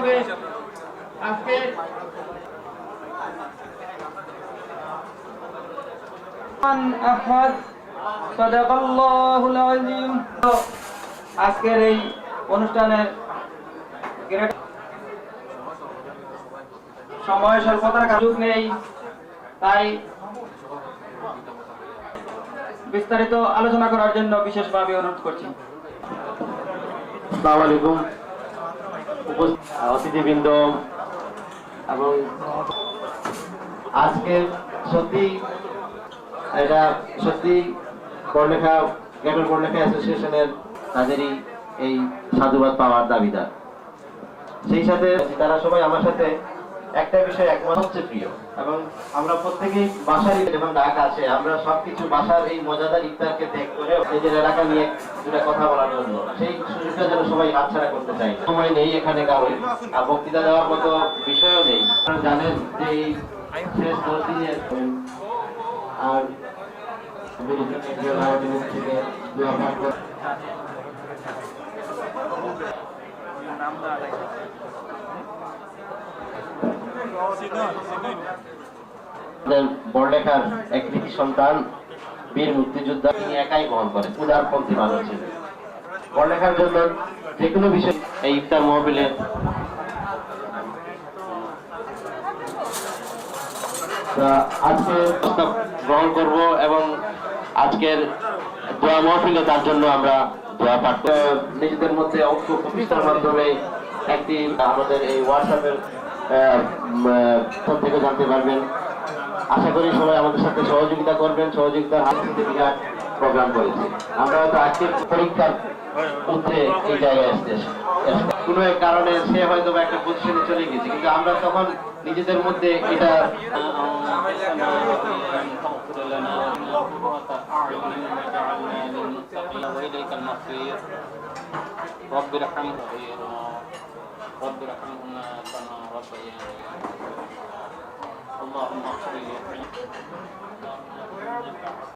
হবে আজকে আহাদ সাদাকাল্লাহুল আযীম। আজকের এই অনুষ্ঠানের সময় স্বল্পতার কারণে নেই, তাই বিস্তারিত আলোচনা করার জন্য বিশেষভাবে অনুরোধ করছি। আসসালামু আলাইকুম অতিথিবৃন্দ, এবং আজকে সত্যি পড়লেখা গ্রেটার পড়লেখা অ্যাসোসিয়েশনের তাদেরই এই সাধুবাদ পাওয়ার দাবিদার। সেই সাথে তারা সবাই আমার সাথে একটা বিষয় একমত, সবচেয়ে প্রিয়, এবং আমরা প্রত্যেকেই বাসার যখন ডাক আছে আমরা সবকিছু বাসার এই মজাদার ইফতারকে ত্যাগ করে নিজের এলাকা নিয়ে দুটা কথা বলার জন্য সেই সুযোগটা যেন সবাই হাতছাড়া করতে চাই। সময় নেই এখানে কারো, আর বক্তৃতা দেওয়ার মতো বিষয়ও নেই। আপনারা জানেন যে এই শেষ 10 দিনের আর বড়লেখার এক কৃতি সন্তান বীর মুক্তিযোদ্ধা, তিনি একাই বহন করেন, উদারপন্থী মানুষ ছিলেন। বড়লেখার জন্য যে কোনো বিষয় এই ইফতার মাহফিলে আজকে প্রস্তাব গ্রহণ করব, এবং আজকের দোয়া মাহফিলে তার জন্য আমরা দোয়া পাঠ নিজেদের মধ্যে ঐক্য প্রতিষ্ঠার মাধ্যমে একটি আমাদের এই হোয়াটসঅ্যাপের থেকে জানতে পারবেন। আশা করি সবাই আমাদের সাথে সহযোগিতা করবেন। সহযোগিতার হাত থেকে বিরাট প্রোগ্রাম করেছি আমরা। হয়তো আজকের পরীক্ষার উঠে এই জায়গায় আসতেছি, কোনো এক কারণে সে হয়তো একটা পজিশনে চলে গেছে, কিন্তু আমরা তখন নিজেদের মধ্যে এটা رب ارحمهما كما ربياني اللهم اغفر لي